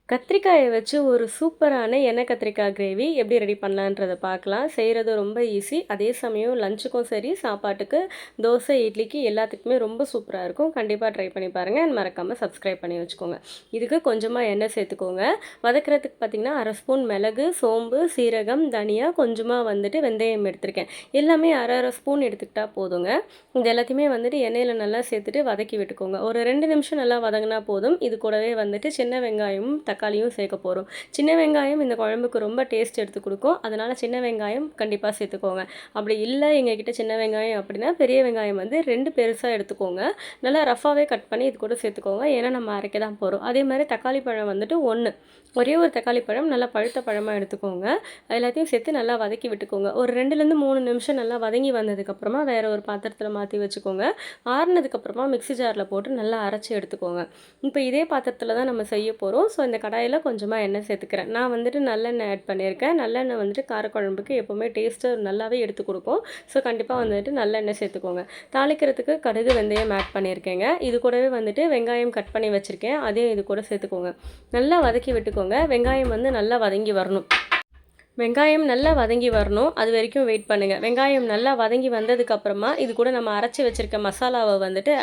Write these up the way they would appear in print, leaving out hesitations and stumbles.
கத்திரிக்காய வச்சு ஒரு சூப்பரான எண்ணெய் கத்திரிக்காய் கிரேவி எப்படி ரெடி பண்ணலான்றத பார்க்கலாம். செய்கிறது ரொம்ப ஈஸி. அதே சமயம் லஞ்சுக்கும் சரி, சாப்பாட்டுக்கு, தோசை, இட்லிக்கு எல்லாத்துக்குமே ரொம்ப சூப்பராக இருக்கும். கண்டிப்பாக ட்ரை பண்ணி பாருங்கள். அண்ட் மறக்காமல் சப்ஸ்கிரைப் பண்ணி வச்சுக்கோங்க. இதுக்கு கொஞ்சமாக எண்ணெய் சேர்த்துக்கோங்க. வதக்கிறதுக்கு பார்த்திங்கன்னா 1/2 ஸ்பூன் மிளகு, சோம்பு, சீரகம், தனியா, கொஞ்சமாக வெந்தயம் எடுத்திருக்கேன். எல்லாமே 1/2 ஸ்பூன் எடுத்துக்கிட்டால் போதுங்க. இது எல்லாத்தையுமே எண்ணெயில் நல்லா சேர்த்துட்டு வதக்கி விட்டுக்கோங்க. ஒரு 2 நிமிஷம் நல்லா வதங்கினா போதும். இது கூடவே சின்ன வெங்காயமும் தக்காளியும் சேர்க்க போகிறோம். சின்ன வெங்காயம் இந்த குழம்புக்கு ரொம்ப டேஸ்ட் எடுத்து கொடுக்கும். அதனால் சின்ன வெங்காயம் கண்டிப்பாக சேர்த்துக்கோங்க. அப்படி இல்லை எங்ககிட்ட சின்ன வெங்காயம் அப்படின்னா பெரிய வெங்காயம் 2 பெருசாக எடுத்துக்கோங்க. நல்லா ரஃபாகவே கட் பண்ணி இது கூட சேர்த்துக்கோங்க. ஏன்னா நம்ம அரைக்க தான் போகிறோம். அதே மாதிரி தக்காளி பழம் 1, ஒரே ஒரு தக்காளி பழம் நல்லா பழுத்த பழமாக எடுத்துக்கோங்க. எல்லாத்தையும் சேர்த்து நல்லா வதக்கி விட்டுக்கோங்க. ஒரு 2லேருந்து 3 நிமிஷம் நல்லா வதங்கி வந்ததுக்கப்புறமா வேறு ஒரு பாத்திரத்தில் மாற்றி வச்சுக்கோங்க. ஆறுனதுக்கப்புறமா மிக்ஸி ஜாரில் போட்டு நல்லா அரைச்சி எடுத்துக்கோங்க. இப்போ இதே பாத்திரத்தில் தான் நம்ம செய்ய போகிறோம். ஸோ இந்த கடாயில் கொஞ்சமாக எண்ணெய் சேர்த்துக்கிறேன். நான் நல்லெண்ணெய் ஆட் பண்ணியிருக்கேன். நல்லெண்ணெய் காரக்குழம்புக்கு எப்போவுமே டேஸ்ட்டு நல்லாவே எடுத்து கொடுக்கும். ஸோ கண்டிப்பாக நல்லெண்ணெய் சேர்த்துக்கோங்க. தாளிக்கிறதுக்கு கடுகு, வெந்தயம் ஆட் பண்ணியிருக்கேங்க. இது கூடவே வெங்காயம் கட் பண்ணி வச்சுருக்கேன். அதையும் இது கூட சேர்த்துக்கோங்க. நல்லா வதக்கி விட்டுக்கோங்க. வெங்காயம் நல்லா வதங்கி வரணும். வெங்காயம் நல்லா வதங்கி வரணும். அது வரைக்கும் வெயிட் பண்ணுங்கள். வெங்காயம் நல்லா வதங்கி வந்ததுக்கப்புறமா இது கூட நம்ம அரைச்சி வச்சுருக்க மசாலாவை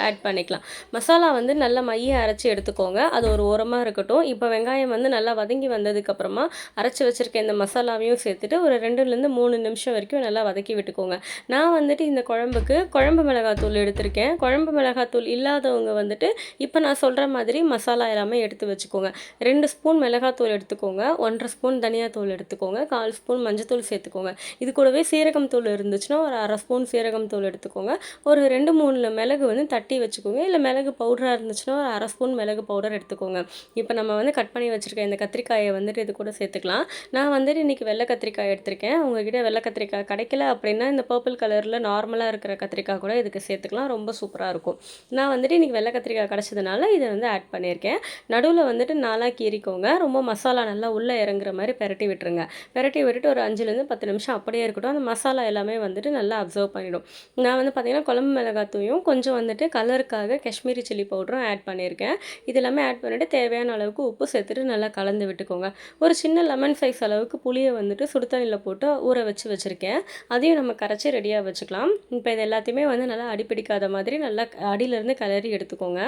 ஆட் பண்ணிக்கலாம். மசாலா நல்லா மைய அரைச்சி எடுத்துக்கோங்க. அது ஒரு ஓரமாக இருக்கட்டும். இப்போ வெங்காயம் நல்லா வதங்கி வந்ததுக்கப்புறமா அரைச்சி வச்சுருக்க இந்த மசாலாவையும் சேர்த்துட்டு ஒரு 2லேருந்து 3 நிமிஷம் வரைக்கும் நல்லா வதக்கி விட்டுக்கோங்க. நான் இந்த குழம்புக்கு குழம்பு மிளகாத்தூள் எடுத்திருக்கேன். குழம்பு மிளகாத்தூள் இல்லாதவங்க இப்போ நான் சொல்கிற மாதிரி மசாலா எல்லாமே எடுத்து வச்சுக்கோங்க. 2 ஸ்பூன் மிளகாத்தூள் எடுத்துக்கோங்க. 1/2 ஸ்பூன் தனியாத்தூள் எடுத்துக்கோங்க. 1/4 ஸ்பூன் மஞ்சத்தூள் சேர்த்துக்கோங்க. இது கூடவே சீரகம் தூள் இருந்துச்சுன்னா ஒரு 1/2 ஸ்பூன் சீரகம் தூள் எடுத்துக்கோங்க. ஒரு 2-3 மிளகு தட்டி வச்சுக்கோங்க. இல்லை மிளகு பவுடராக இருந்துச்சுன்னா ஒரு 1/2 ஸ்பூன் மிளகு பவுடர் எடுத்துக்கோங்க. இப்போ நம்ம கட் பண்ணி வச்சுருக்க இந்த கத்திரிக்காயை இது கூட சேர்த்துக்கலாம். நான் இன்றைக்கி வெள்ளை கத்திரிக்காய் எடுத்திருக்கேன். உங்ககிட்ட வெள்ளை கத்திரிக்காய் கிடைக்கல அப்படின்னா இந்த பர்பிள் கலரில் நார்மலாக இருக்கிற கத்திரிக்காய் கூட இதுக்கு சேர்த்துக்கலாம். ரொம்ப சூப்பராக இருக்கும். நான் இன்றைக்கி வெள்ளை கத்திரிக்காய் கிடச்சதுனால இதை ஆட் பண்ணியிருக்கேன். நடுவில் 4 கீறிக்கோங்க. ரொம்ப மசாலா நல்லா உள்ளே இறங்குற மாதிரி பெரட்டி விட்டுருங்க. பெரட்டி விட்டுட்டு ஒரு 5லேருந்து 10 நிமிஷம் அப்படியே இருக்கட்டும். அந்த மசாலா எல்லாமே நல்லா அப்சர்வ் பண்ணிடும். நான் பார்த்திங்கன்னா குழம்பு மிளகாத்தூயும் கொஞ்சம் கலருக்காக காஷ்மீரி சில்லி பவுடரும் ஆட் பண்ணியிருக்கேன். இது எல்லாமே ஆட் பண்ணிவிட்டு தேவையான அளவுக்கு உப்பு சேர்த்துட்டு நல்லா கலந்து விட்டுக்கோங்க. ஒரு சின்ன லெமன் சைஸ் அளவுக்கு புளியை சுடு தண்ணியில் போட்டு ஊற வச்சுருக்கேன். அதையும் நம்ம கரைச்சி ரெடியாக வச்சுக்கலாம். இப்போ இது எல்லாத்தையுமே நல்லா அடிப்பிடிக்காத மாதிரி நல்லா அடியிலேருந்து கிளறி எடுத்துக்கோங்க.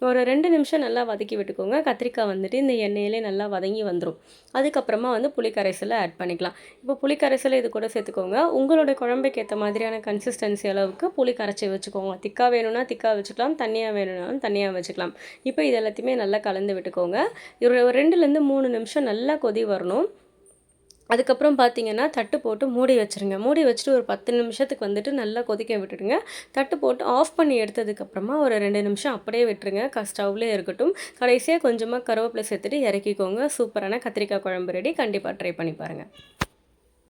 ஒரு 2 நிமிஷம் நல்லா வதக்கி விட்டுக்கோங்க. கத்திரிக்காய் இந்த எண்ணெயிலே நல்லா வதங்கி வந்துடும். அதுக்கப்புறமா புளி கரைசலை ஆட் பண்ணிக்கலாம். இப்போ புளி கரைசலை இது கூட சேர்த்துக்கோங்க. உங்களோட குழம்புக்கு ஏற்ற மாதிரியான கன்சிஸ்டன்சி அளவுக்கு புளி கரைச்சி வச்சுக்கோங்க. திக்காக வேணும்னா திக்காக வச்சுக்கலாம். தண்ணியாக வேணும்னாலும் தண்ணியாக வச்சுக்கலாம். இப்போ இது எல்லாத்தையுமே நல்லா கலந்து விட்டுக்கோங்க. ஒரு 2லேருந்து 3 நிமிஷம் நல்லா கொதி வரணும். அதுக்கப்புறம் பார்த்தீங்கன்னா தட்டு போட்டு மூடி வச்சுருங்க. மூடி வச்சுட்டு ஒரு 10 நிமிஷத்துக்கு நல்லா கொதிக்க விட்டுடுங்க. தட்டு போட்டு ஆஃப் பண்ணி எடுத்ததுக்கப்புறமா ஒரு 2 நிமிஷம் அப்படியே விட்டுருங்க. ஸ்டவ்லேயே இருக்கட்டும். கடைசியாக கொஞ்சமாக கருவேப்பிலை சேர்த்துட்டு இறக்கிக்கோங்க. சூப்பரான கத்திரிக்காய் குழம்பு ரெடி. கண்டிப்பாக ட்ரை பண்ணி பாருங்கள்.